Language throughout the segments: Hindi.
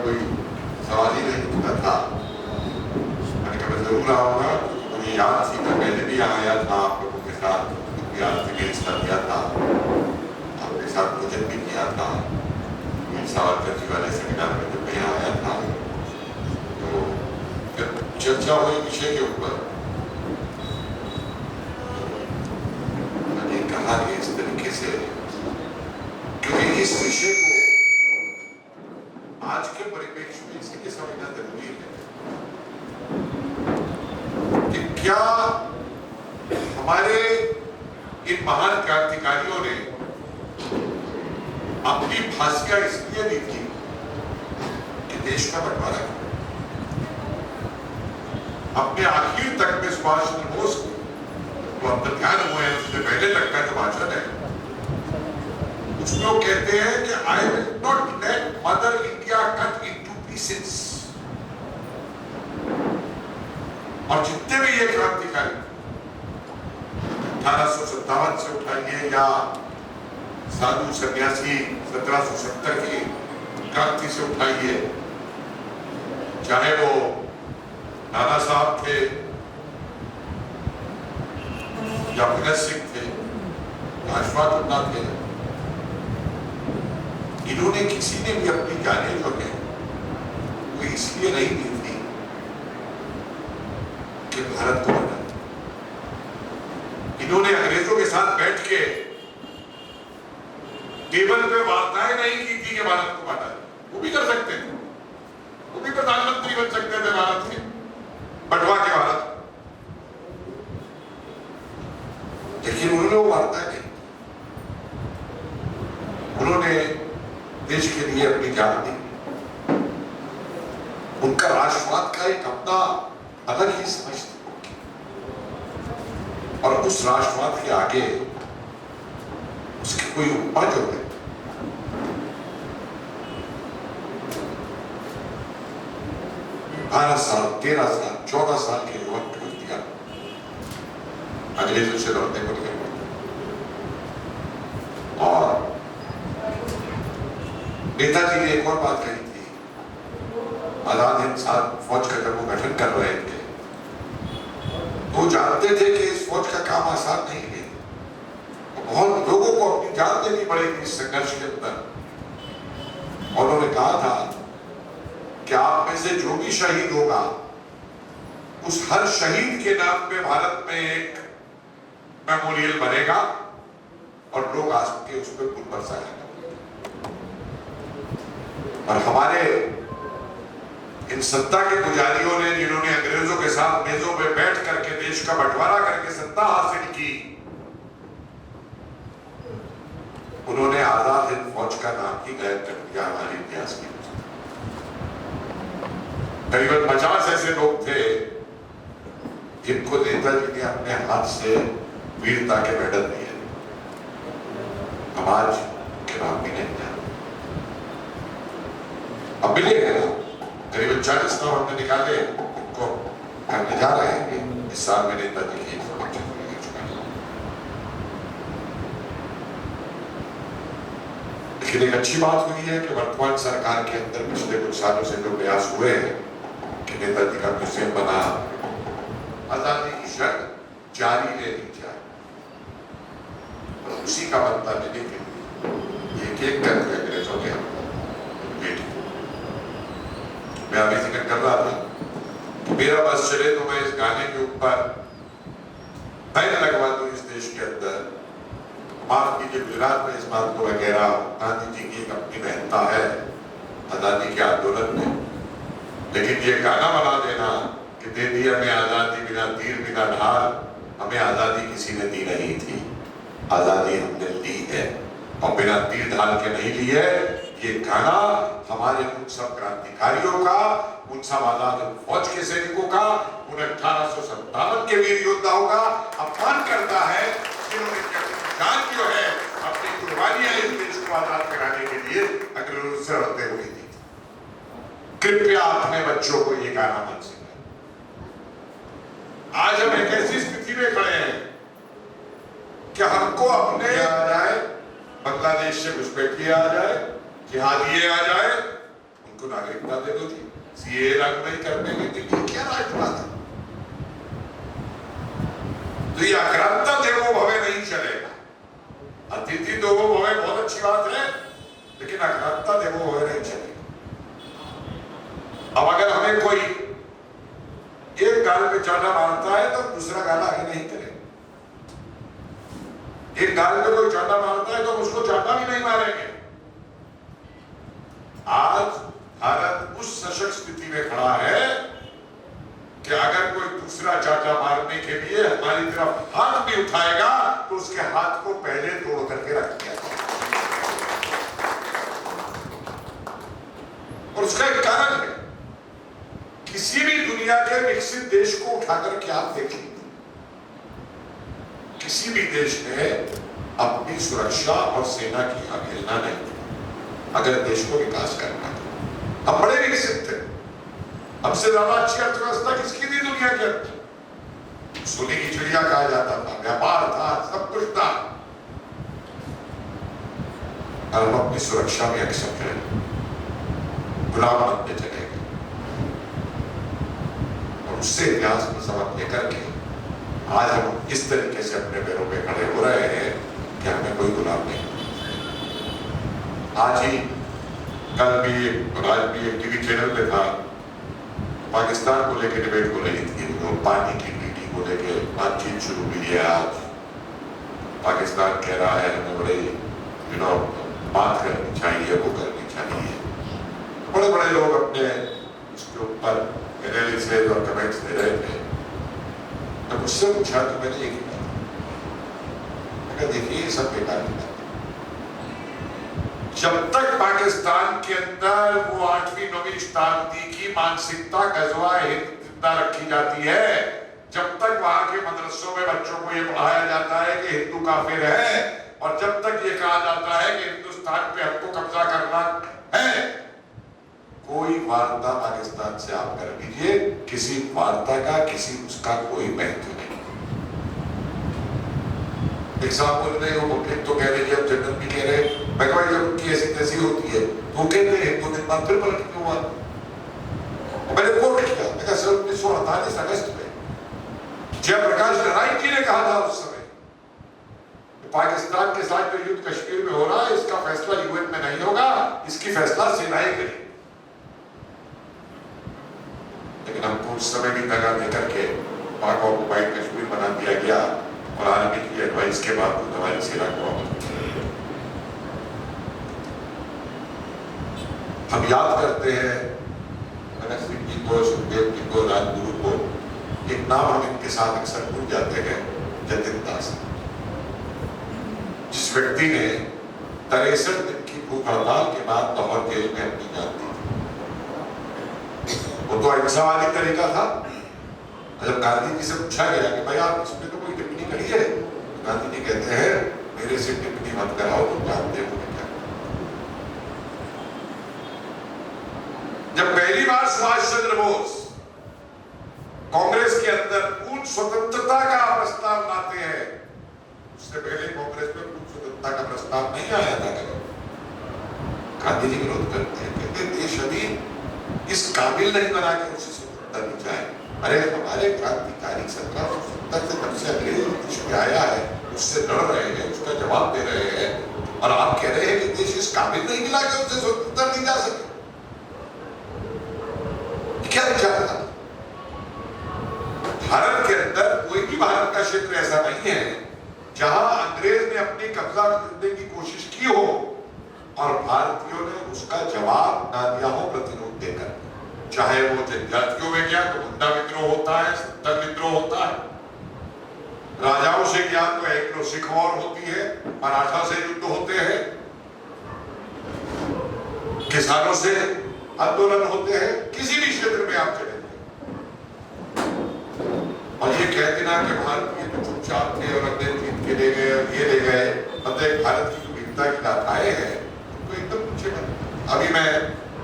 कोई सवाल ही नहीं उठता था। मैंने कहा मैं जरूर आऊँगा। मुझे याद थी, मैं पहले भी यहाँ आया था आप लोगों के साथ, याद से मेरे साथ किया था, आपके साथ भोजन भी किया था सावरकर जी वाले सेमिनार में जब मैं यहाँ आया था। तो जब चर्चा हुई विषय के ऊपर, मैंने कहा कि इस तरीके से, क्योंकि इस विषय को आज के परिप्रेक्ष्य में इसलिए समझना जरूरी है कि क्या हमारे इन महान क्रांतिकारियों ने अपनी फांसियां इसलिए दी थी कि देश का बंटवारा किया। अपने आखिर तक में सुभाष चंद्र बोस को अंतर्ध्यान हुए हैं, उससे पहले तक का जो भाषण है उसमें वो कहते हैं कि I will not let mother India cut into pieces. और जितने भी ये क्रांतिकारी 1857 से उठाइए या साधु सन्यासी 1770 की क्रांति से उठाइए, चाहे वो नाना साहब थे या भगत सिंह थे, लाजपत राय थे, इन्होंने किसी ने भी अपनी जानें जो है वो इसलिए नहीं दी थी कि भारत को बना। इन्होंने अंग्रेजों के साथ बैठ के टेबल पे वार्ताएं नहीं की थी कि भारत को बांटा। वो भी कर सकते थे, वो भी प्रधानमंत्री बन सकते थे भारत के, बंटवा के भारत, लेकिन उन्होंने वो वार्ताएं नहीं। उन्होंने देश के लिए अपनी जान दी। उनका राष्ट्रवाद का एक अपना अलग ही समझ थी, और उस राष्ट्रवाद के आगे उसकी कोई उपमा जो है 12 साल 13 साल 14 साल के युवक को दिया, अंग्रेजों से लड़ने को दिया। और नेताजी ने एक और बात कही थी, आजाद हिंद फौज का जब वो गठन कर रहे थे तो जानते थे कि इस फौज का काम आसान नहीं है, बहुत लोगों को अपनी जान देनी पड़ेगी इस संघर्ष के अंदर। और उन्होंने कहा था कि आप में से जो भी शहीद होगा उस हर शहीद के नाम पे भारत में एक मेमोरियल बनेगा और लोग आज के उस पर फूल बरसाएंगे। और हमारे इन सत्ता के पुजारियों ने, जिन्होंने अंग्रेजों के साथ मेजों पे बैठ करके देश का बंटवारा करके सत्ता हासिल की, उन्होंने आजाद हिंद फौज का नाम ही गायब कर दिया हमारे इतिहास में। करीबन 50 ऐसे लोग थे जिनको नेताजी ने अपने हाथ से वीरता के मेडल दिए। अब आज के नाम भी नहीं था, अब मिले हैं करीबन 40 नाम हमने निकाले, उनको करने जा रहे हैं इस साल में नेताजी की। लेकिन एक अच्छी बात हुई है कि वर्तमान सरकार के अंदर पिछले कुछ सालों से जो प्रयास हुए हैं कि नेताजी का म्यूजियम बना, आजादी की शर्त जारी रहनी चाहिए, और उसी का बदला लेने के लिए एक एक करके अंग्रेजों ने मैं अभी जिक्र कर रहा था कि मेरा बस चले तो मैं इस गाने के ऊपर बैन लगवा दूं इस देश के अंदर। माफ कीजिए, गुजरात में इस बात को मैं कह रहा हूं, गांधी जी की एक अपनी महत्ता है आजादी के आंदोलन में, लेकिन ये गाना बना देना कि दे दी हमें आजादी बिना तीर बिना ढाल, हमें आजादी किसी ने दी नहीं थी, आजादी हमने ली है और बिना तीर ढाल के नहीं ली है। ये गाना हमारे उन सब क्रांतिकारियों का, उन सब आजाद फौज के सैनिकों का, उन 1857 के वीर योद्धाओं का अपमान करता है जिन्होंने जान जो है अपनी कुर्बानियां इस देश को आजाद कराने के लिए अंग्रेजों से लड़ते हुए दी। कृपया अपने बच्चों को ये गाना मत सिखाएं। आज हम एक ऐसी स्थिति में खड़े हैं कि हमको अपने आ जाए, बांग्लादेश से घुसपैठिए आ जाए, जिहादिये आ जाए, उनको ना नागरिकता दे दो जी, सीए लागू नहीं करने में ये क्या राष्ट्रवाद है? तो ये आक्रांता देवो भवे नहीं चलेगा। अतिथि देवो भवे बहुत अच्छी बात है, लेकिन आक्रांता देवो भवे नहीं चलेगा। अब अगर हमें कोई एक गाल पे चाटा मारता है तो दूसरा गाल आगे नहीं करेगा। एक गाल पे कोई चाटा मारता है तो उसको चाटा भी नहीं मारेंगे। आज भारत उस सशक्त स्थिति में खड़ा है कि अगर कोई दूसरा चाटा मारने के लिए हमारी तरफ हाथ भी उठाएगा तो उसके हाथ को पहले तोड़ करके रख दिया। और उसका एक कारण है, किसी भी दुनिया के विकसित देश को उठाकर के आप देखेंगे, किसी भी देश ने अपनी सुरक्षा और सेना की अवहेलना नहीं की। अगर देश को विकास करना है, हम बड़े विकसित थे, हमसे ज्यादा अच्छी अर्थव्यवस्था किसकी थी दुनिया के अंदर? सोने की चिड़िया कहा जाता था, व्यापार था, सब कुछ था। और हम अपनी सुरक्षा में अक्षम रहे, गुलाम बनते चले गए। और उससे इतिहास में सबक लेकर के आज हम इस तरीके से अपने पैरों पे खड़े हो रहे हैं कि हमें कोई गुलाम नहीं। आज ही कल भी एक टीवी चैनल पे था, पाकिस्तान को लेकर डिबेट हो रही थी, तो पानी की नीति को लेकर बातचीत शुरू हुई है। आज पाकिस्तान कह रहा है हमें बड़े बात करनी चाहिए, वो करनी चाहिए। बड़े बड़े लोग अपने इसके ऊपर एनालिसिस और कमेंट्स दे रहे थे। तो मुझसे पूछा तो मैंने एक ही कहा, देखिए ये सब बेकार की बात है। जब तक पाकिस्तान के अंदर वो 8वीं 9वीं शताब्दी की मानसिकता गजवा जिंदा रखी जाती है, जब तक वहां के मदरसों में बच्चों को ये पढ़ाया जाता है कि हिंदू काफिर है, और जब तक ये कहा जाता है कि हिंदुस्तान पे हमको कब्जा करना है, कोई वार्ता पाकिस्तान से आप कर लीजिए, किसी वार्ता का किसी उसका कोई महत्व नहीं। एक साहब बोल रहे हो, तो कह रहे अब जनरल भी कह रहे, मैं कहा जब उनकी ऐसी तैसी होती है तो कहते हैं 2 दिन बाद फिर पलट क्यों हुआ? मैंने कोर्ट किया, मैं कहा सर 1948 अगस्त में जयप्रकाश नारायण जी ने कहा था उस समय, पाकिस्तान के साथ जो युद्ध कश्मीर में हो रहा है इसका फैसला यूएन में नहीं होगा, इसकी फैसला सेनाएं करेगी। लेकिन हमको उस समय भी दगा देकर के पाक ऑक्युपाइड कश्मीर बना दिया गया, और आर्मी की एडवाइस के बाद हमारी सेना को वापस। हम याद करते हैं भगत सिंह जी को, सुखदेव जी को, राजगुरु को। एक नाम हम इनके साथ अक्सर भूल जाते हैं, जतिन दास, जिस व्यक्ति ने 63 दिन की भूख हड़ताल के बाद लाहौर जेल में अपनी जान दी। वो तो अहिंसावादी तरीका था। जब गांधी जी से पूछा गया कि भाई आप इसमें तो कोई टिप्पणी करी है, तो गांधी जी कहते हैं मेरे से टिप्पणी मत कराओ, तुम जानते हो क्या। जब पहली बार सुभाष चंद्र बोस कांग्रेस के अंदर पूर्ण स्वतंत्रता का प्रस्ताव लाते हैं, उससे पहले कांग्रेस में पूर्ण स्वतंत्रता का प्रस्ताव नहीं आया था। गांधी जी विरोध करते हैं, कहते देश अभी इस काबिल नहीं बना के उसे स्वतंत्रता दी जाए। अरे हमारे क्रांतिकारी 1770 से तब से अंग्रेज देश में आया है, उससे लड़ रहे हैं, उसका जवाब दे रहे हैं, और आप कह रहे हैं कि देश इस काबिल नहीं मिला कि उसे स्वतंत्रता दी जा सके। क्या विचार था? भारत के अंदर कोई भी भारत का क्षेत्र ऐसा नहीं है जहां अंग्रेज ने अपनी कब्जा करने की कोशिश की हो और भारतीयों ने उसका जवाब ना दिया हो प्रतिरोध देकर। चाहे वो जनजातियों में गया तो मुंडा विद्रोह होता है, सत्तर विद्रोह होता है, राजाओं से गया तो एंग्लो सिख वॉर होती है, मराठा से युद्ध होते हैं, किसानों से आंदोलन होते हैं, किसी भी क्षेत्र में आप चले जाए। और ये कह देना कि भारतीय जो चुपचाप थे और अंग्रेज जीत के ले गए और ये ले गए, मतलब भारत की जो विविधता की गाथाएं हैं तो एकदम पीछे बन। अभी मैं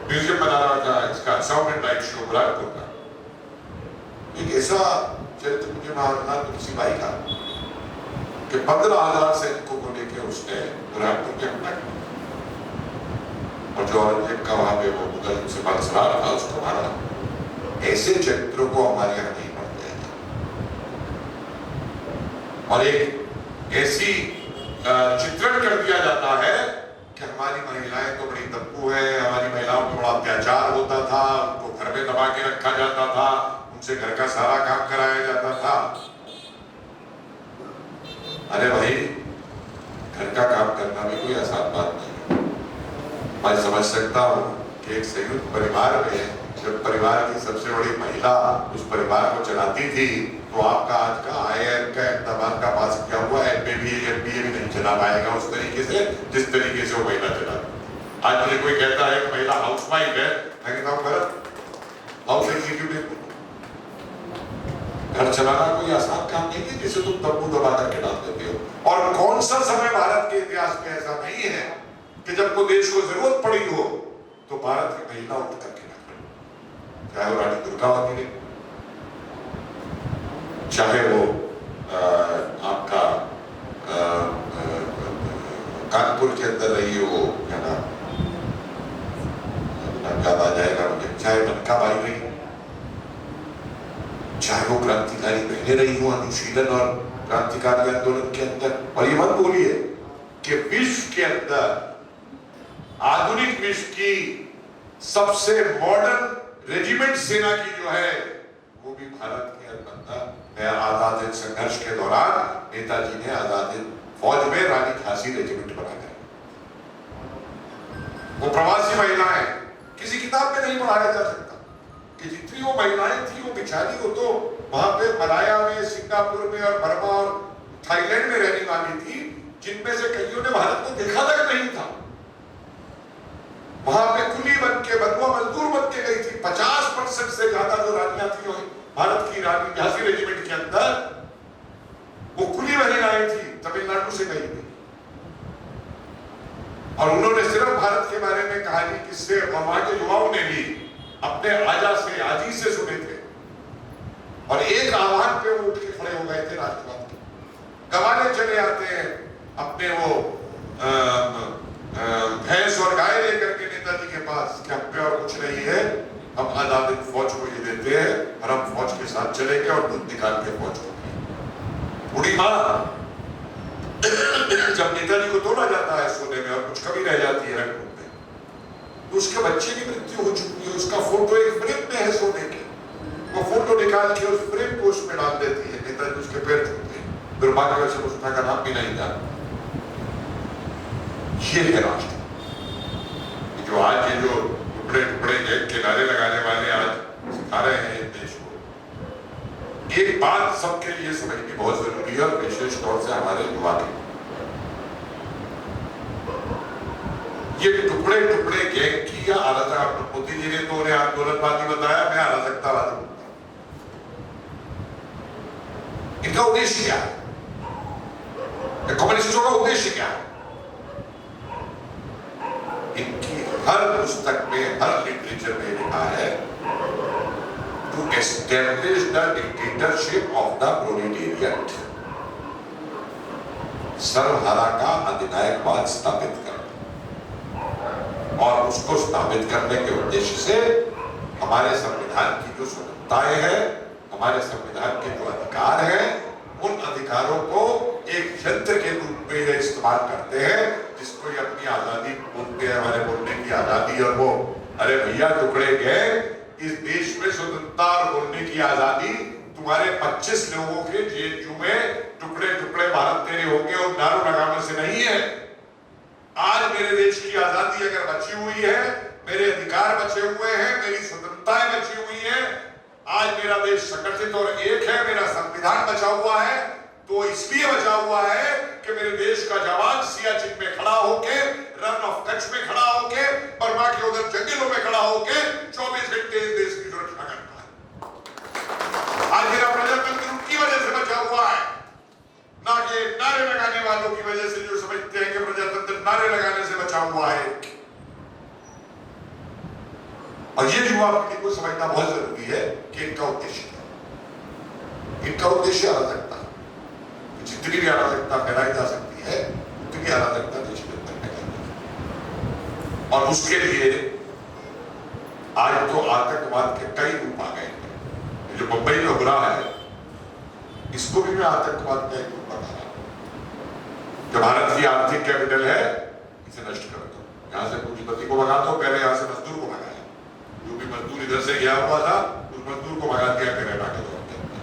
म्यूजियम बना रहा था इसका साउंड एंड लाइट शो बुलारपुर का, एक ऐसा चरित्र मुझे महाराणा तुलसीबाई का कि 15,000 सैनिकों को लेकर उसने बुलारपुर में हमला किया। और जो औरंगजेब का वहां पे वो मुगल से बलसरार था उसको मारा। ऐसे चरित्रों को हमारे यहाँ नहीं पढ़ते हैं। और एक ऐसी चित्रण कर दिया जाता है कि हमारी महिलाएं तो बड़ी दब्बू है, हमारी महिलाओं पर बड़ा अत्याचार होता था, उनको घर में दबा के रखा जाता था, उनसे घर का सारा काम कराया जाता था। अरे भाई, घर का काम करना भी कोई आसान बात नहीं है। मैं समझ सकता हूँ कि एक संयुक्त परिवार में जब परिवार की सबसे बड़ी महिला उस परिवार को चलाती थी, तो आपका आज का IIM का इकदाम का पास किया हुआ MBA भी नहीं चला पाएगा उस तरीके से जिस तरीके से वो महिला चला। आज मुझे कोई कहता है कि महिला हाउसवाइफ है, मैं कहता हूँ गलत। हाउस एग्जीक्यूटिव घर चलाना कोई आसान काम नहीं है जिसे तुम तब्बू दबा करके डाल देते हो। और कौन सा समय भारत के इतिहास में ऐसा नहीं है कि जब को देश को जरूरत पड़ी हो तो भारत की महिला उठ करके ना खड़ी, चाहे वो रानी दुर्गावती ने, चाहे वो आपका कानपुर के अंदर रही हो, क्या नाम याद आ जाएगा मुझे, चाहे मनकाबाई रही, चाहे वो क्रांतिकारी बहनें रही हो अनुशीलन और क्रांतिकारी आंदोलन के अंदर। और ये मत बोलिए कि विश्व के अंदर आधुनिक विश्व की सबसे मॉडर्न रेजिमेंट सेना की जो है वो भी भारत की अलबत्ता आजाद हिंद संघर्ष के दौरान नेताजी ने आजाद हिंद फौज में रानी झांसी रेजिमेंट बनाया। वो प्रवासी महिलाएं किसी किताब में नहीं पढ़ाया जा सकता कि जितनी वो महिलाएं थी वो बेचारी, वो तो वहां पे मलाया में, सिंगापुर में और बर्मा और थाईलैंड में रहने वाली थी, जिनमें से कईयों ने भारत को देखा तक नहीं था। वहां पे कुली बन के, बंधुआ मजदूर बन के गई थी। 50% से ज्यादा जो रानियां थी भारत की रानी झांसी रेजिमेंट के अंदर, वो कुली महिलाएं थी, तमिलनाडु से गई थी। और उन्होंने सिर्फ भारत के बारे में कहानी किससे, और वहां के युवाओं ने भी अपने राजा से, आजी से सुने थे। और एक आह्वान पे वो उठ के खड़े हो गए थे राष्ट्रवाद के। गवाने चले आते हैं अपने वो भैंस और गाय लेकर के नेताजी के पास कि हम पे और कुछ नहीं है, हम आजाद हिंद फौज को ये देते हैं और हम फौज के साथ चलेंगे और दूध निकाल के फौज को। बूढ़ी माँ जब नेताजी को तोड़ा जाता है सोने में और कुछ कमी रह जाती है रंगून में, तो उसके बच्चे की मृत्यु हो चुकी है, उसका फोटो एक फ्रेम में है सोने के, वो फोटो निकाल के उस फ्रेम को उसमें डाल देती है। नेताजी उसके पैर छूते हैं, दुर्भाग्य से उसका का नाम भी नहीं जाना। ये है राष्ट्र। जो आज ये जो टुकड़े टुकड़े के नारे लगाने वाले आज सिखा रहे हैं देश को, एक बात सबके लिए समझनी बहुत जरूरी है, और विशेष तौर से हमारे युवा के। ये टुकड़े टुकड़े गैंग की या अराजकता, मोदी जी ने तो उन्हें आंदोलनवादी बताया, मैं अराजकतावादी बोलता हूं। इनका उद्देश्य क्या है? कम्युनिस्टों का उद्देश्य क्या है? इनकी हर पुस्तक में, हर लिटरेचर में लिखा है to establish the dictatorship of the proletariat, सर्वहारा का अधिनायकवाद स्थापित करना। और उसको स्थापित करने के उद्देश्य से हमारे संविधान की जो स्वतंत्रताएं हैं, हमारे संविधान के जो अधिकार हैं, उन अधिकारों को एक यंत्र के रूप में ये इस्तेमाल करते हैं, जिसको ये अपनी आजादी बोलते हैं, हमारे बोलने की आजादी। और वो अरे भैया टुकड़े गए, इस देश में स्वतंत्रता और बोलने की आजादी तुम्हारे 25 लोगों के जेएनयू में टुकड़े टुकड़े भारत तेरे होंगे और नारों लगाने से नहीं है। आज मेरे देश की आजादी अगर बची हुई है, मेरे अधिकार बचे हुए हैं, मेरी स्वतंत्रताएं बची हुई हैं, आज मेरा देश संगठित और एक है, मेरा संविधान बचा हुआ है, तो इसलिए बचा हुआ है कि मेरे देश का जवान सियाचिन में खड़ा होके, रन ऑफ कच्छ में खड़ा होके, बर्मा के उधर जंगलों में खड़ा होके 24 घंटे इस देश की सुरक्षा करता है। आज मेरा प्रजातंत्र उनकी वजह से बचा हुआ है, ना कि नारे लगाने वालों की वजह से, जो समझते हैं कि प्रजातंत्र नारे लगाने से बचा हुआ है। और ये युवा पीढ़ी को समझना बहुत जरूरी है कि इनका उद्देश्य क्या है। इनका उद्देश्य अराजकता, जितनी भी अराजकता फैलाई जा सकती है उतनी अराजकता देश के अंदर फैलाई। और उसके लिए आज तो आतंकवाद के कई रूप आ गए। जो मुंबई में हो रहा है इसको भी मैं आतंकवाद का एक रूप बता रहा हूं। जो भारत की आर्थिक कैपिटल है इसे नष्ट कर दो, यहां से पूंजीपति को भगा दो। पहले यहां से मजदूर को भगाया, जो भी मजदूर इधर से गया हुआ था उस मजदूर को भगा दिया कनाडा के दौर के अंदर।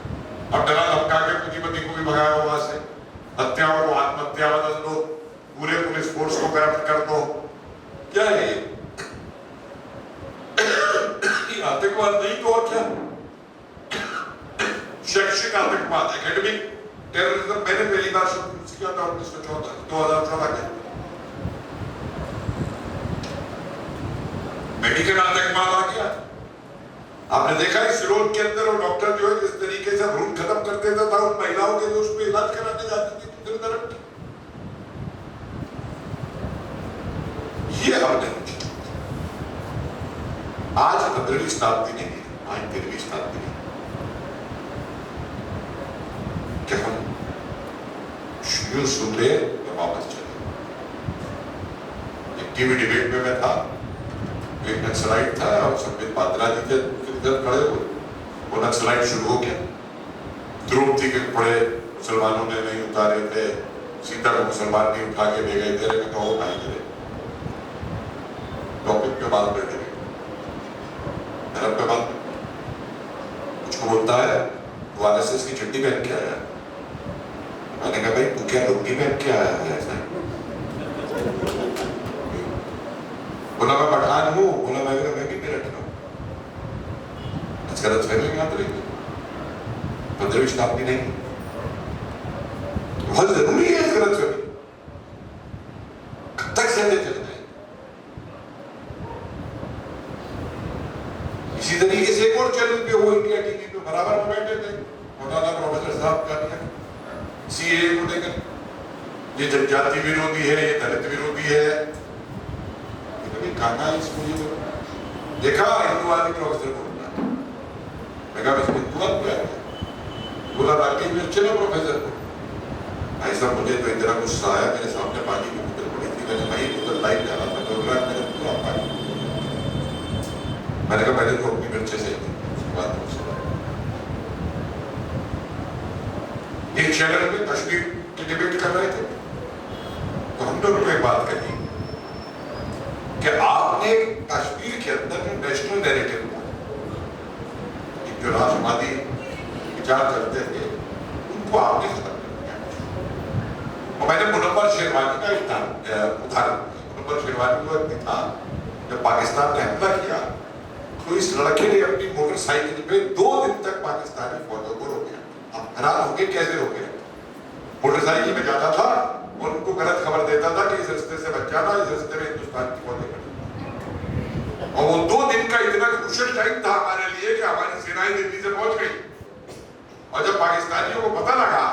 अब डरा धमका के पूंजीपति को भी भगाया वहां से। हत्याओं को आत्महत्या बदल दो, पूरे पुलिस फोर्स को करप्ट कर दो। क्या है ये? आतंकवाद नहीं तो और क्या? शैक्षिक आतंकवाद, एकेडमिक टेररिज्म मैंने पहली बार शब्द यूज किया था 2014 में। मेडिकल आतंकवाद आ गया। आपने देखा इस रोड के अंदर वो डॉक्टर जो है जिस तरीके से भ्रूण खत्म कर देता था उन महिलाओं के जो उस पर इलाज कराने जाती थी दूसरी तरफ, ये हमने आज 15वीं शताब्दी नहीं है, आज 13वीं शताब्दी नहीं। क्या हम यूं सुन ले या वापस चले? एक टीवी डिबेट में मैं था, एक नक्सलाइट था और संबित पात्रा जी थे इधर खड़े हुए। वो नक्सलाइट शुरू हो गया, द्रौपदी के कपड़े मुसलमानों ने नहीं उतारे थे, सीता को मुसलमान नहीं उठा के ले गए थे। कहो भाई करे टॉपिक पे बात करने धर्म पे बात मुझको बोलता है वो आरएसएस की चड्डी पहन के आया। मैंने कहा भाई तू क्या लुंगी पहन के आया है? ऐसा बोला मैं पठान हूँ। बोला मैं भी मेरठ का हूँ। गलत फहमी याद रही 15वीं शताब्दी नहीं, बहुत जरूरी है गलत फहमी। कब तक सहते चलते हैं? इसी तरीके से एक और चैनल पे वो इंडिया टीवी पे बराबर में बैठे थे मौलाना प्रोफेसर साहब का सीए को लेकर, ये जनजाति विरोधी है, ये दलित विरोधी है। कहा इसको देखा हिंदुवादी प्रोफेसर बोलना, मैं कहा इसमें हिंदुवाद क्या है? बोला बाकी में चलो प्रोफेसर को। ऐसा मुझे तो इतना गुस्सा आया, मेरे सामने पानी की बोतल पड़ी थी, मैंने भाई बोतल लाइट डाला था तो मेरे पूरा पानी। मैंने कहा पहले तो अपनी मिर्चे से एक चैनल में कश्मीर की डिबेट कर रहे थे तो हम लोग एक बात कही कि आपने कश्मीर के अंदर जो नेशनल नैरेटिव जो राष्ट्रवादी विचार करते थे उनको आपने खत्म कर दिया। और मैंने मुनव्वर शेरवानी का उदाहरण, मुनव्वर शेरवानी वो व्यक्ति था जब पाकिस्तान ने हमला किया तो इस लड़के ने अपनी मोटरसाइकिल पे 2 दिन तक पाकिस्तानी फौजों को रोका। अब हैरान होंगे कैसे रोके? मोटरसाइकिल में जाता था और उनको गलत खबर देता था कि इस रास्ते से बच जाना, इस रास्ते में हिंदुस्तान की फौजें खड़ी। और वो 2 दिन का इतना क्रूशियल टाइम था हमारे लिए कि हमारी सेनाएं दिल्ली से पहुंच गई। और जब पाकिस्तानियों को पता लगा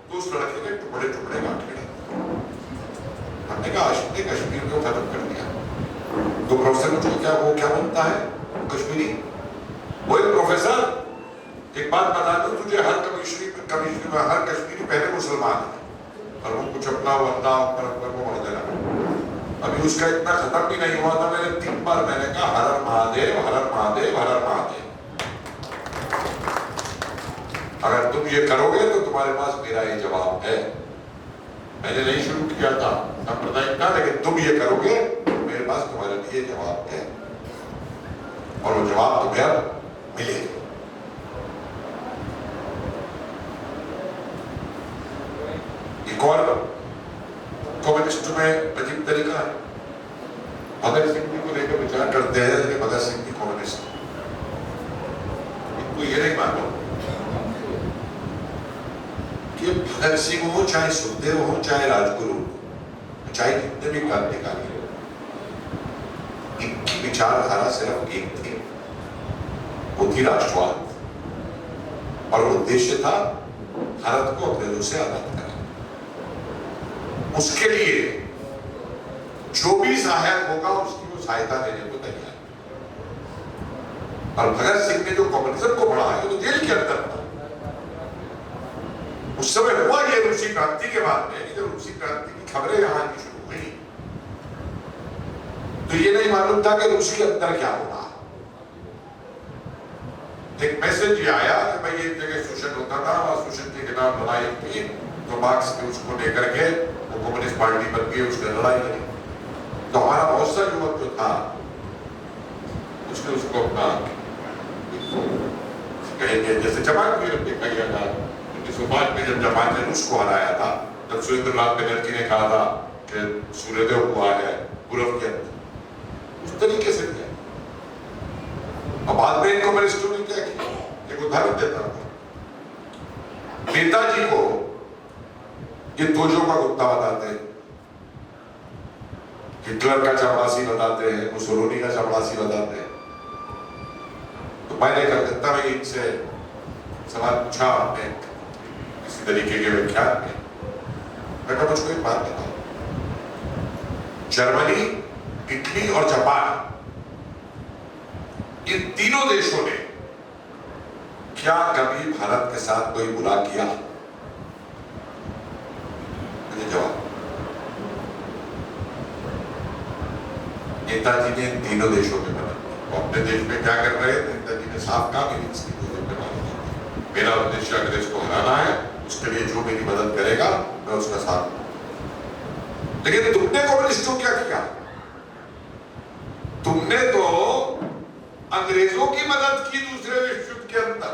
तो उस लड़के ने टुकड़े टुकड़े काट के हमने कहा आशिक ने कश्मीर को खत्म कर दिया। तो प्रोफेसर मुझको क्या वो क्या बनता है कश्मीरी? वो एक प्रोफेसर, एक बात बता दूं तुझे, हर कश्मीरी पहले मुसलमान है और वो कुछ अपना वरना पर वो बढ़ देना। अभी उसका इतना खत्म भी नहीं हुआ था, मैंने 3 बार मैंने कहा हर हर महादेव, हर हर महादेव, हर हर महादेव। अगर तुम ये करोगे तो तुम्हारे पास मेरा ये जवाब है। मैंने नहीं शुरू किया था सांप्रदायिक था, लेकिन तुम ये करोगे मेरे पास तुम्हारे लिए जवाब है और वो जवाब तुम्हें अब मिलेगा। एक और कम्युनिस्ट में अजीब तरीका है, भगत सिंह जी को लेकर विचार करते हैं कि भगत सिंह जी कम्युनिस्ट, इनको ये नहीं मानो कि भगत सिंह हो, चाहे सुखदेव हो, चाहे राजगुरु, चाहे कितने भी क्रांतिकारी हो, इनकी विचारधारा सिर्फ एक थी, वो थी राष्ट्रवाद। और उद्देश्य था भारत को अपने रूप से आजाद करना। उसके लिए जो भी सहायक होगा उसकी वो सहायता देने को तैयार। और भगत सिंह ने जो कम्युनिज्म को बढ़ाया वो जेल के अंदर था। उस समय हुआ ये रूसी क्रांति के बाद में, जब रूसी क्रांति की खबरें यहाँ की शुरू हुई तो ये नहीं मालूम था कि रूस के अंदर क्या हो रहा। एक मैसेज ये आया कि भाई एक जगह शोषण होता था, वहां शोषण के खिलाफ लड़ाई की, तो मार्क्स ने उसको लेकर के वो कम्युनिस्ट पार्टी बन गई, उसने लड़ाई लड़ी। तो हमारा बहुत सा युवक जो था उसने उसको अपना कहेंगे जैसे जपान में देखा गया था 1905 में जब जापान ने रूस को हराया था, तब सुरेंद्रनाथ बनर्जी ने कहा था कि सूर्योदय हुआ है पूर्व के अंदर, उस तरीके से किया। अब बाद में इनको कम्युनिस्टों ने क्या किया, एक उदाहरण देता हूं। नेताजी को ये तोजो का कुत्ता बताते हैं, हिटलर का चपरासी बताते हैं, मुसोलिनी का चपरासी बताते हैं। तो मैंने कलकत्ता में इनसे सवाल पूछा, आपने किसी तरीके के व्याख्यान में, मैं कहा मुझको एक बात बताओ, जर्मनी, इटली और जापान, इन तीनों देशों ने क्या कभी भारत के साथ कोई बुरा किया? मुझे जवाब, नेताजी ने तीनों देशों में मदद की। वो अपने देश में क्या कर रहे थे, नेताजी ने साफ कहा कि इसकी मेरा उद्देश्य अगर इसको हराना है, उसके लिए जो मेरी मदद करेगा मैं उसका साथ दूंगा। लेकिन तुमने कम्युनिस्टों क्या किया? तुमने तो अंग्रेजों की मदद की दूसरे विश्व युद्ध के अंदर,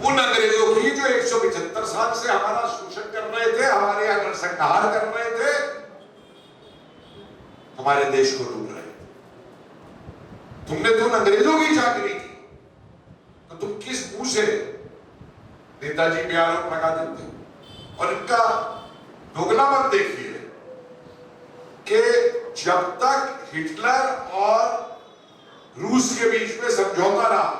उन अंग्रेजों की जो 175 साल से हमारा शोषण कर रहे थे, हमारे यहां नरसंहार कर रहे थे, हमारे देश को लूट रहे थे। तुमने तो उन अंग्रेजों की चाकरी की, तो तुम किस मुंह से नेताजी पे आरोप लगा देते हो? और इनका दोगला मत देखिए कि जब तक हिटलर और रूस के बीच में समझौता रहा,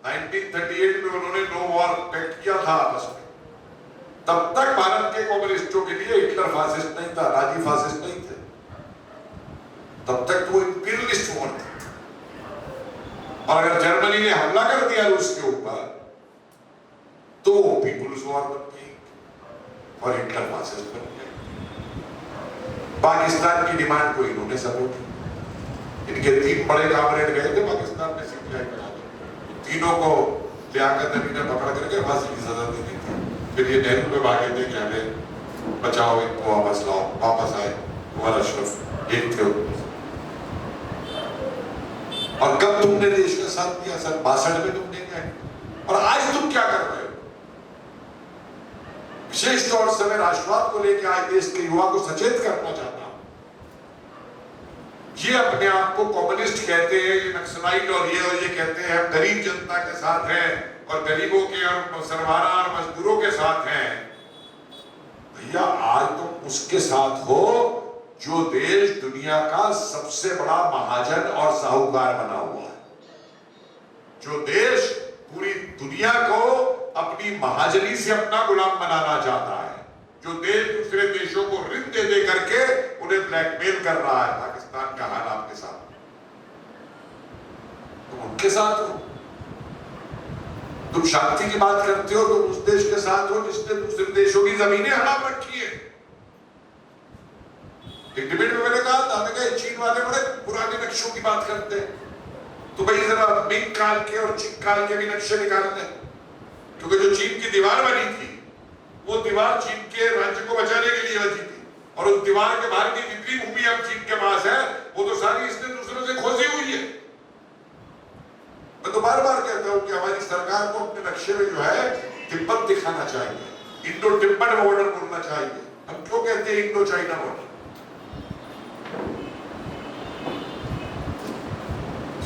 1938 में उन्होंने नो वॉर पैक्ट किया था आपस में, तब तक भारत के कम्युनिस्टों के लिए हिटलर फासिस्ट नहीं था, नाजी फासिस्ट नहीं थे, तब तक वो इंपीरियलिस्ट वॉर थे। और अगर जर्मनी ने हमला कर दिया रूस के ऊपर, तो वो पीपुल्स वॉर बन गई और हिटलर फासिस्ट बन गए। पाकिस्तान की डिमांड को इन्होंने सपोर्ट किया। इनके 3 बड़े कामरेड गए थे पाकिस्तान में सीपीआई बना दो, तीनों को लियाकत अली ने पकड़ करके फांसी की सजा दे दी थी। फिर ये नेहरू पे भागे थे कि हमें बचाओ, इनको वापस लाओ, वापस आए, उमर अशरफ एक थे। और कब तुमने देश का साथ दिया? सर 62 में तुमने क्या किया? और आज तुम क्या कर रहे हो? विशेष तौर से मैं राष्ट्रवाद को लेकर आज देश के युवा को सचेत करना चाहता हूं। ये अपने आप को कम्युनिस्ट कहते हैं, ये नक्सलाइट और ये कहते हैं हम गरीब जनता के साथ हैं और गरीबों के और सरवारा और मजदूरों के साथ हैं। भैया आज तुम उसके साथ हो जो देश दुनिया का सबसे बड़ा महाजन और साहूकार बना हुआ है, जो देश पूरी दुनिया को अपनी महाजनी से अपना गुलाम बनाना चाहता है, जो देश दूसरे देशों को ऋण दे करके उन्हें ब्लैकमेल कर रहा है। पाकिस्तान का हाल आपके साथ, तुम उनके साथ हो। तुम शांति की बात करते हो, तुम उस देश के साथ हो जिसने दूसरे देशों की जमीनें हड़प रखी है। एक डिबेट में मैंने कहा था, मैं चीन वाले बड़े पुराने नक्शों की बात करते हैं, तो भाई जरा मिंग काल के और चिंग काल के भी नक्शे निकाल लें, क्योंकि जो चीन की दीवार बनी थी वो दीवार चीन के राज्य को बचाने के लिए बची थी, और उस दीवार के बाहर की जितनी भूमि अब चीन के पास है वो तो सारी इसने दूसरों से खोजी हुई है। मैं तो बार बार कहता हूं कि हमारी सरकार को अपने नक्शे में जो है तिब्बत दिखाना चाहिए, इंडो तिब्बत बॉर्डर बोलना चाहिए। हम क्यों कहते हैं इंडो चाइना बॉर्डर?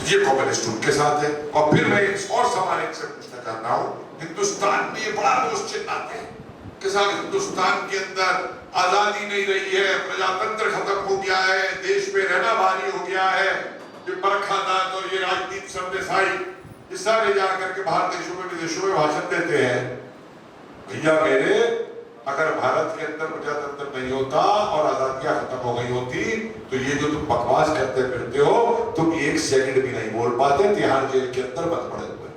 ये कम्युनिस्ट उनके साथ है। और फिर मैं एक और सवाल इनसे पूछना चाहता हूं, हिंदुस्तान में ये बड़ा रोष चिल्लाते हैं कि साहब हिंदुस्तान के अंदर आजादी नहीं रही है, प्रजातंत्र खत्म हो गया है, देश में रहना भारी हो गया है, ये परखादात और ये राजनीति संदेशाई ये सारे जाकर के बाहर देशों में विदेशों में भाषण देते हैं। भैया मेरे, अगर भारत के अंदर प्रजातंत्र नहीं होता और आजादियां खत्म हो गई होती तो ये जो तुम बकवास करते फिरते हो, तुम 1 सेकंड भी नहीं बोल पाते, तिहाड़ जेल के अंदर बंद पड़े हुए।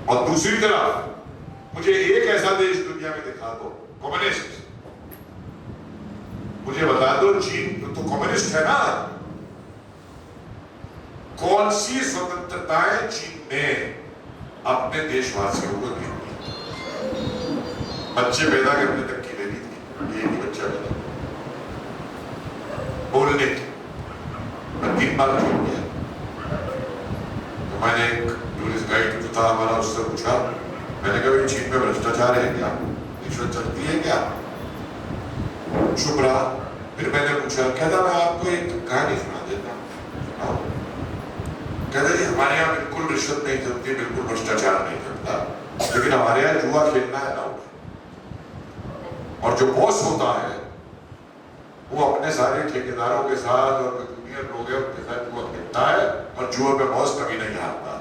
और दूसरी तरफ मुझे एक ऐसा देश दुनिया में दिखा दो कम्युनिस्ट मुझे बता दो, चीन तो कम्युनिस्ट है ना, कौन सी स्वतंत्रताएं चीन ने अपने देशवासियों को दी? बच्चे पैदा करने तक की दे दी थी, ये नहीं बच्चा पैदा बोलने की, मैं 3 बार छोड़ दिया। तो मैंने एक टूरिस्ट गाइड जो था हमारा, उससे पूछा, मैंने कहा चीन में भ्रष्टाचार है क्या, रिश्वत चलती है क्या? चुप रहा। फिर मैंने पूछा, कहता मैं आपको एक कहानी सुना देता हूँ। कहता जी हमारे यहाँ बिल्कुल रिश्वत नहीं चलती, बिल्कुल भ्रष्टाचार नहीं चलता, लेकिन हमारे यहाँ जुआ खेलना है अलाउड है। और जो बॉस होता है वो अपने सारे ठेकेदारों के साथ और जूनियर लोग हैं उनके साथ जुआ खेलता है, और जुआ पे बॉस कभी नहीं हारता।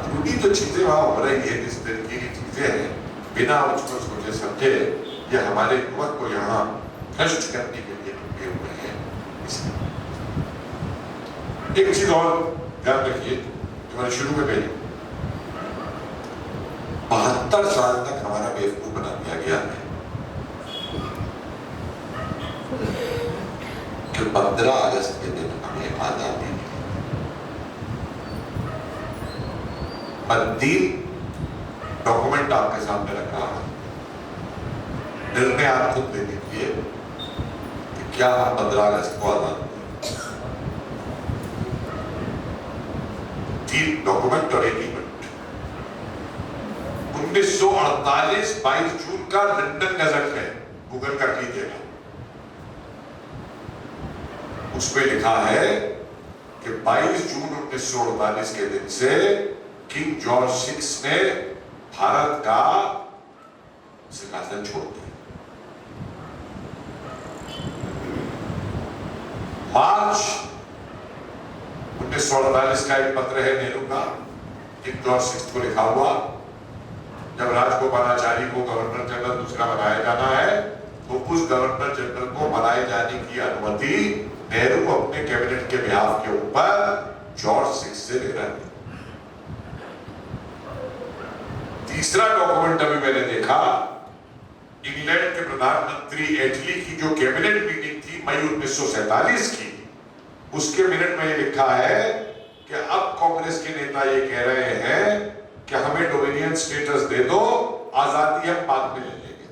त्रुटि जो चीजें वहां हो रही है, जिस तरीके की चीजें हैं, बिना उसको सोचे समझे ये हमारे युवक को यहाँ भ्रष्ट करने के लिए लगे हुए हैं। एक चीज और ध्यान रखिए जो मैंने शुरू में कही, 72 साल तक हमारा बेवकूफ बना दिया गया है कि 15 अगस्त के दिन हमें आजादी मिली। मैं 3 डॉक्यूमेंट आपके सामने रख रहा हूं, निर्णय आप खुद ले लीजिए कि क्या हम 15 अगस्त को आजाद हुए। 3 डॉक्यूमेंट और 1 इवेंट। 1948 22 जून का लंदन गजट है, गूगल कर लीजिएगा। उसमें लिखा है कि 22 जून 1948 के दिन से किंग जॉर्ज 6 ने भारत का सिंहासन छोड़ दिया। मार्च 1948 का एक पत्र है नेहरू का, किंग जॉर्ज 6 को लिखा हुआ, जब राजगोपालाचारी को गवर्नर जनरल दूसरा बनाया जाना है तो उस गवर्नर जनरल को बनाए जाने की अनुमति नेहरू अपने कैबिनेट के बिहाफ के ऊपर जॉर्ज 6 से ले रहे हैं। तीसरा डॉक्यूमेंट अभी मैंने देखा, इंग्लैंड के प्रधानमंत्री एटली की जो कैबिनेट मीटिंग थी मई 1947 की, उसके मिनट में ये लिखा है कि अब कांग्रेस के नेता ये कह रहे हैं कि हमें डोमिनियन स्टेटस दे दो, आजादी हम बाद में ले लेंगे।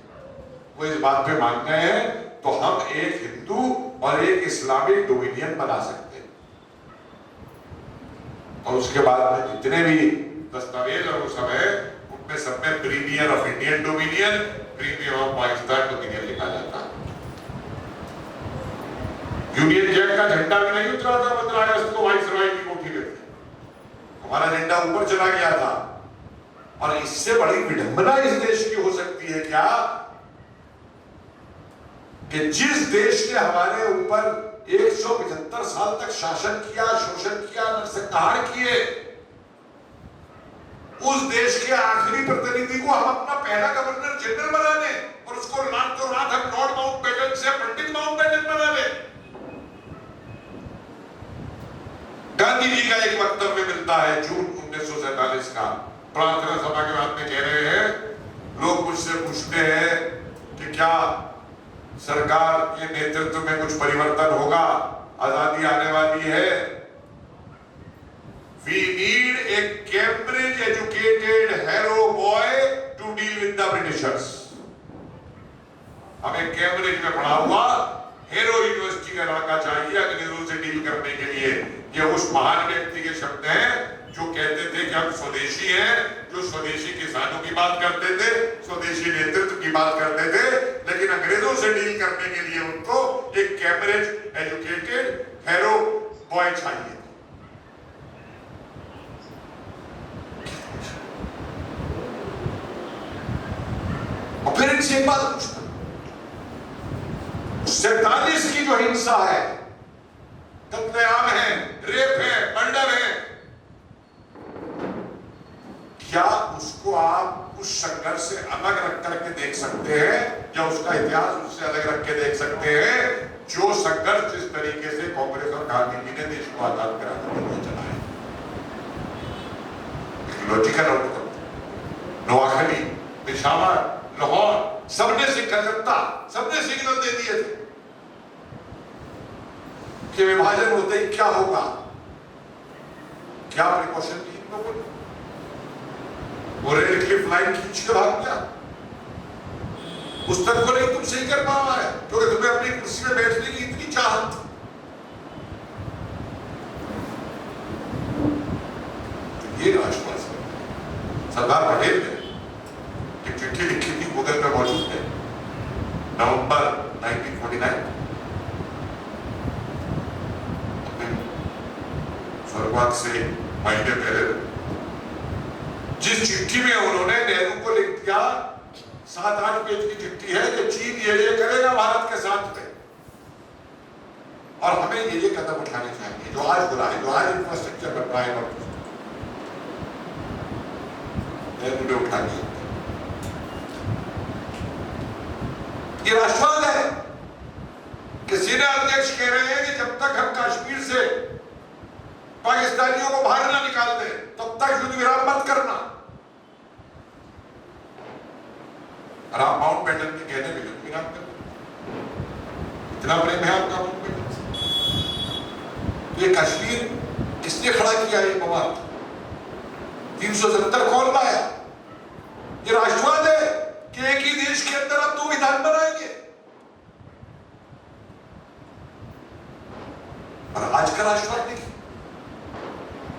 वो इस बात पे मान गए हैं तो हम एक हिंदू और एक इस्लामिक डोमिनियन बना सकते हैं। और उसके बाद में जितने भी दस्तावेज और वो सब है, उनमें सब में premier of Indian dominion, premier of Pakistan dominion लिखा जाता है। यूनियन जैक का झंडा भी नहीं उतरा था 15 अगस्त को वाइसरॉय की कोठी में, हमारा झंडा ऊपर चला गया था। और इससे बड़ी विडंबना इस देश की हो सकती है क्या कि जिस देश ने हमारे ऊपर 175 साल तक शासन किया, शोषण किया, नरसंहार किए, उस देश के आखिरी प्रतिनिधि को हम अपना पहला गवर्नर जनरल बना लें और उसको रातों रात हम लॉर्ड माउंटबेटन से पंडित माउंटबेटन बना लें। गांधी जी का एक वक्तव्य मिलता है जून 1947 का, प्रार्थना सभा के बाद में कह रहे हैं, लोग मुझसे पूछते हैं कि क्या सरकार के नेतृत्व में कुछ परिवर्तन होगा, आजादी आने वाली है। We need a Cambridge educated hero boy to deal with the Britishers. हमें कैम्ब्रिज में पढ़ा हुआ हेरो यूनिवर्सिटी का लड़का चाहिए अंग्रेजों से डील करने के लिए। ये उस महान व्यक्ति के शब्द हैं जो कहते थे कि हम स्वदेशी हैं, जो स्वदेशी किसानों की बात करते थे, स्वदेशी नेतृत्व की बात करते थे, लेकिन अंग्रेजों से डील करने के लिए उनको एक कैम्ब्रिज एजुकेटेड हेरो बॉय चाहिए। और फिर इनसे एक बात पूछता, 47 की जो हिंसा है, कत्लेआम है, रेप है, मर्डर है, क्या उसको आप उस संघर्ष से अलग रख करके देख सकते हैं या उसका इतिहास उससे अलग रख के देख सकते हैं जो संघर्ष जिस तरीके से कांग्रेस और गांधी जी ने देश को आजाद कराने के लिए चलाया? लॉजिकल आउटकम, नोआखली, पेशावर, लाहौर, सबने कलकत्ता, सबने सिग्नल दे दिए थे कि विभाजन होते ही क्या होगा। क्या प्रिकॉशन ली इन लोगों ने? वो रेल की फ्लाइट खींच के भाग गया। उस तक को नहीं तुम सही कर पावा है क्योंकि तुम्हें अपनी कुर्सी में बैठने की इतनी चाहत। ये राष्ट्रवाद सरदार पटेल ने एक चिट्ठी लिखी थी, गूगल पे मौजूद है, नवंबर 1949। अपने स्वर्गवास से महीने पहले जिस चिट्ठी में उन्होंने नेहरू को लिख दिया, 7-8 पेज की चिट्ठी है कि चीन ये करेगा भारत के साथ में और हमें ये कदम उठाने चाहिए जो आज हो रहा है, जो आज इंफ्रास्ट्रक्चर बन रहा है नेहरू उठा दिया। ये राष्ट्रवाद है कि सेना अध्यक्ष कह रहे हैं कि जब तक हम कश्मीर से पाकिस्तानियों को बाहर ना निकाल दें तब तक युद्ध विराम मत करना। और आप माउंट बैटन के कहने में युद्ध विराम कर, इतना प्रेम है आपका माउंट बैटन से। तो ये कश्मीर किसने खड़ा किया? ये मवाद 370 कौन लाया? ये राष्ट्रवाद है कि एक ही देश के अंदर आप 2 विधान बनाएंगे। और आज का राष्ट्रवाद देखिए,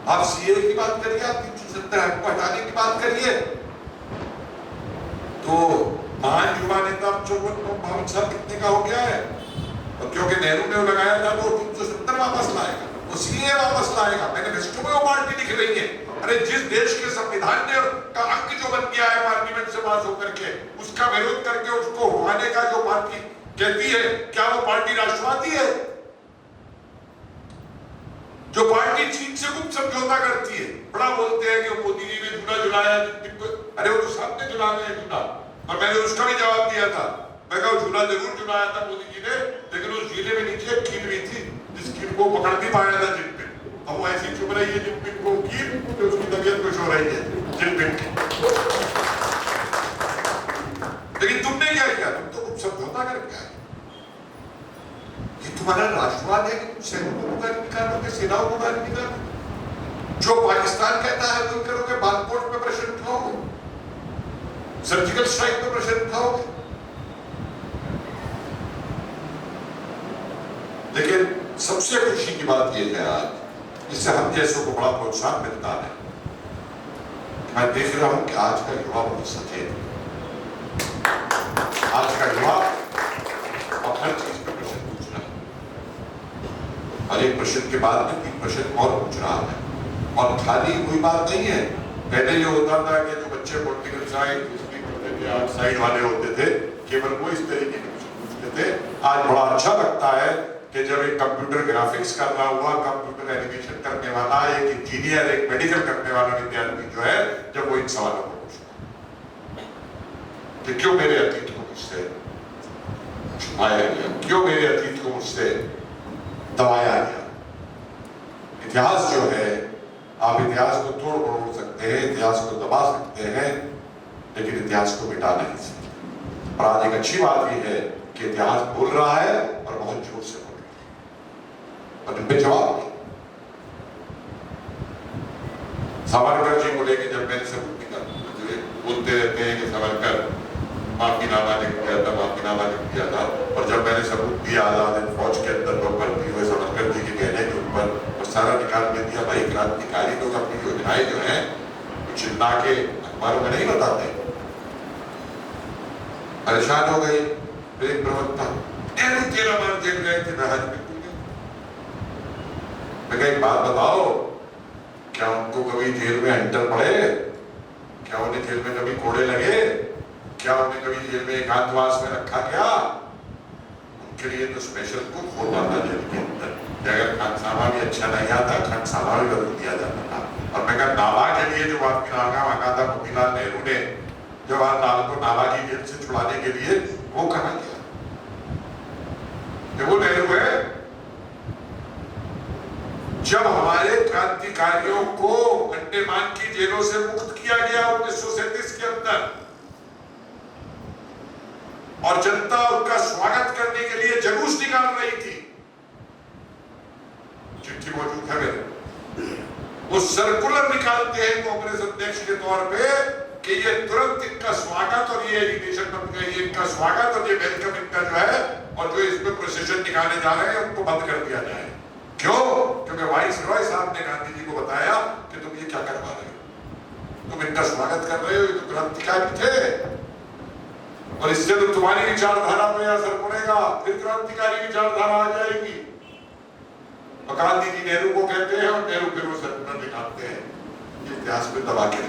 आप सीए की बात करिए, आप 370 को हटाने की बात करिए, तो महान युवा नेता 54 साल कितने का हो गया है? और क्योंकि नेहरू ने लगाया था वो 370 वापस लाएगा, वो सीए वापस लाएगा। मैनिफेस्टो में वो पार्टी दिख रही है। अरे जिस देश के संविधान ने का अंग जो बन गया है पार्लियामेंट से पास होकर के, उसका विरोध करके उसको उठाने का जो पार्टी कहती है, क्या वो पार्टी राष्ट्रवादी है? जो पार्टी चीन से गुप्त समझौता करती है, बड़ा बोलते हैं कि मोदी जी ने झूला झुलाया, अरे वो तो सामने झुला रहे हैं झूला। और मैंने उसका भी जवाब दिया था, मैं कहा झूला जरूर झुलाया था मोदी जी ने, लेकिन उस झूले में नीचे एक कील भी थी, जिस कील को पकड़ नहीं पाया था जिनपिन। अब वो ऐसी चुभ रही है जिनपिन को कील कि उसकी तबीयत कुछ हो रही है जिनपिन की। लेकिन तुमने क्या किया? तुम तो गुप्त समझौता करके आए। ये तुम्हारा राष्ट्रवाद है कि तुम सैनिकों को बाहर निकालोगे, सेनाओं को बाहर निकालोगे? जो पाकिस्तान कहता है वो करोगे, बागपोर्ट में प्रश्न उठाओगे, सर्जिकल स्ट्राइक में प्रश्न उठाओगे। लेकिन सबसे खुशी की बात यह है आज, जिससे हम जैसों को बड़ा प्रोत्साहन मिलता है, मैं देख रहा हूं कि आज का युवा बहुत सचेत है। आज का युवा और हर चीज पे प्रश्न पूछ रहा है, और एक प्रश्न के बाद में 3 प्रश्न और पूछ रहा है। और खाली कोई बात नहीं है, पहले ये होता था कि जो बच्चे पॉलिटिकल साइंस आर्ट साइड वाले होते थे केवल वो इस तरीके के प्रश्न पूछते थे। आज बड़ा अच्छा लगता है कि जब एक कंप्यूटर ग्राफिक्स कर रहा हुआ, कंप्यूटर एनिमेशन करने वाला, एक इंजीनियर, एक मेडिकल करने वाला विद्यार्थी जो है, जब वो इन सवालों को पूछता कि क्यों मेरे अतीत को मुझसे छुपाया गया, क्यों मेरे अतीत को मुझसे दबाया गया। इतिहास जो है, आप इतिहास को तोड़ मरोड़ सकते हैं, इतिहास को दबा सकते हैं, लेकिन इतिहास को मिटा नहीं सकते। और आज एक अच्छी बात यह है कि इतिहास बोल रहा है और बहुत जोर से बोल रहा है, और इन पे जवाब नहीं। सावरकर जी को लेकर जब मैंने सबूत निकाला, बोलते रहते हैं कि सावरकर माफीनामा लिख दिया था, माफीनामा लिख दिया था, और जब मैंने सबूत दिया आजाद हिंद फौज के अंदर लोग भर्ती हुए सावरकर जी के कहने के ऊपर, और सारा निकाल के दिया। भाई क्रांतिकारी लोग अपनी योजनाएं जो है चिल्ला के अखबारों में नहीं बताते। परेशान हो गई एक प्रवक्ता, 13 बार जेल गए थे, बहज बिल्कुल नहीं। मैं एक बात बताओ, क्या उनको कभी जेल में हंटर पड़े? क्या उन्हें जेल में कभी कोड़े लगे? क्या उन्हें कभी जेल में एकांतवास में रखा गया? उनके लिए तो स्पेशल कुक होता था जेल के अंदर। अगर खानसामा भी अच्छा नहीं आता, खानसामा भी बदल दिया जाता था। और मैं कहा नाभा के लिए जो मांगा था मोतीलाल नेहरू ने जवाहरलाल को नाभा की जेल से छुड़ाने के लिए, वो कहा गया? वो नेहरू है। जब हमारे क्रांतिकारियों को अंडमान की जेलों से मुक्त किया गया 1937 के अंदर, और जनता उनका स्वागत करने के लिए जुलूस निकाल रही थी। चिट्ठी मौजूद है मेरे। वो सर्कुलर निकालते हैं कांग्रेस अध्यक्ष के तौर पे कि ये तुरंत इनका स्वागत और ये एलिगेशन बन गई, ये इनका स्वागत और ये वेलकम इनका जो है और जो इसमें प्रोसेशन दिखाने जा रहे हैं उनको बंद कर दिया जाए। क्यों? क्योंकि वाइस रॉय साहब ने गांधी जी को बताया कि तुम ये क्या करवा रहे हो, तुम इनका स्वागत कर रहे हो, ये तो क्रांतिकारी थे और इससे तो तुम्हारी विचारधारा पे असर पड़ेगा, फिर क्रांतिकारी विचारधारा आ जाएगी। और गांधी जी नेहरू को कहते हैं और नेहरू फिर वो सर्कुलर निकालते हैं। ये इतिहास में दबा के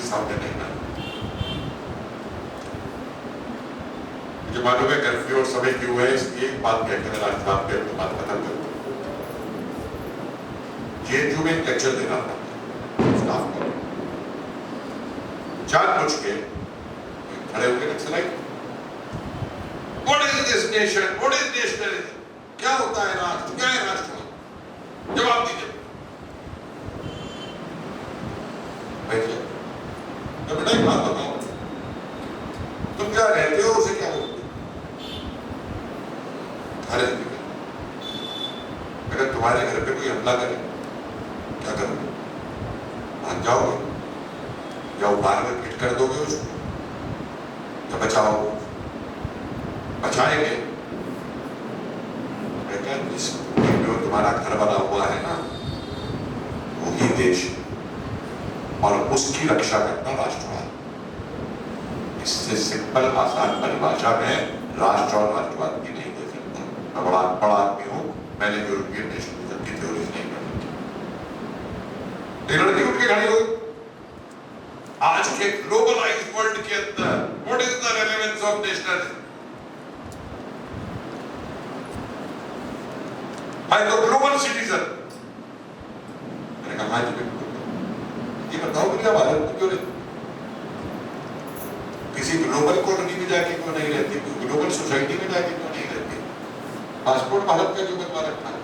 सामने नहीं ना। मुझे मालूम है कर्फ्यू और समय क्यों है, इसलिए एक बात कहकर राजस्थान पे अपनी बात खत्म करूं। जेएनयू में एक लेक्चर देना था स्टाफ को, जानबूझ के खड़े होकर naxalite, what is this nation, what is nationalism, क्या होता है राष्ट्र, क्या है राष्ट्र, जवाब दीजिए। बैठिए, तो बेटा एक बात बताओ, तुम क्या रहते हो उसे क्या बोलते हो? अगर तुम्हारे घर पे कोई हमला करे क्या करोगे? भाग जाओगे या उबार कर पिट कर दोगे उसको या बचाओगे? बचाएंगे। बेटा जिस जो तुम्हारा घर बना हुआ है ना वही देश और उसकी रक्षा करना राष्ट्रवाद। इससे सिंपल आसान परिभाषा में राष्ट्र और राष्ट्रवाद की नहीं दे सकता। मैं बड़ा आदमी हूं, मैंने यूरोपियन नेशनलिज्म की थ्योरीज नहीं पढ़ी। लड़की उठ के खड़ी हुई। आज के ग्लोबलाइज्ड वर्ल्ड के अंदर what is the relevance of nationalism? आई तो ग्लोबल सिटीजन। मैंने कहा हाँ जी बिल्कुल। ये बताओ कि भारत में क्यों रहती, किसी ग्लोबल कॉलोनी में जाके क्यों नहीं रहती, ग्लोबल सोसाइटी में जाके क्यों नहीं रहती? पासपोर्ट भारत का क्यों बनवा रखा है?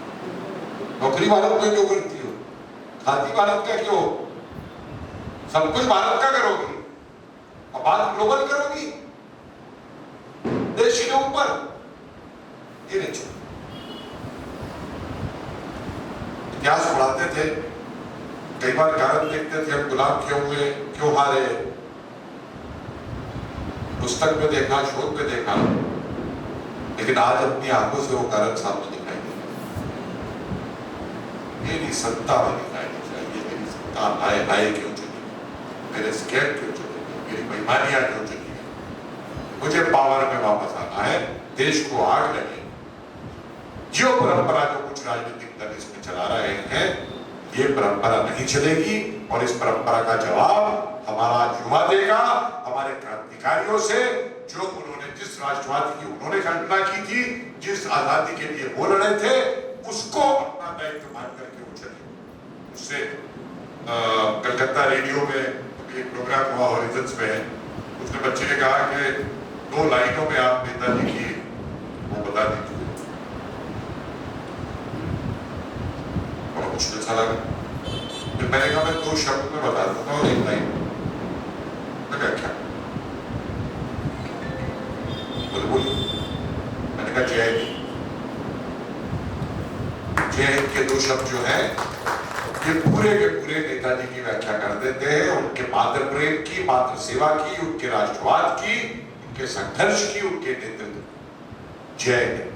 नौकरी भारत में क्यों करती हो? खाती भारत का क्यों? सब कुछ भारत का करोगी और बात ग्लोबल करोगी देश के ऊपर? ये नहीं चाहिए। इतिहास पढ़ाते थे, कई बार कारण देखते थे हम गुलाम क्यों हुए, क्यों हारे, पुस्तक में देखा, शोध में देखा, लेकिन आज अपनी आंखों से वो कारण सामने दिखाई देते। मेरी सत्ता में दिखाई नहीं चाहिए, मेरी सत्ता आए क्यों चली, मेरे स्कैम क्यों चली, मेरी बेईमानियां क्यों चली, मुझे पावर में वापस आना है, देश को आग लगे। जो परंपरा जो कुछ राजनीतिक दल इसमें चला रहे हैं ये परंपरा नहीं चलेगी और इस परंपरा का जवाब हमारा युवा देगा, हमारे क्रांतिकारियों से, जो उन्होंने जिस राष्ट्रवाद की उन्होंने घटना की थी, जिस आजादी के लिए वो लड़े थे, उसको अपना दायित्व मान करके वो चले। उससे कलकत्ता रेडियो में एक प्रोग्राम हुआ हॉरिजन्स में, उसने बच्चे ने कहा कि 2 लाइनों में आप नेताजी की वो बता दीजिए। मुश्किल सा लगा, फिर मैंने कहा मैं 2 शब्द में बता दूंगा और 1 लाइन। मैं क्या बोली? मैंने कहा जय हिंद। जय हिंद के 2 शब्द जो है ये पूरे के पूरे नेताजी की व्याख्या कर देते हैं, उनके मातृ प्रेम की, मातृ सेवा की, उनके राष्ट्रवाद की, उनके संघर्ष की, उनके नेतृत्व। जय हिंद।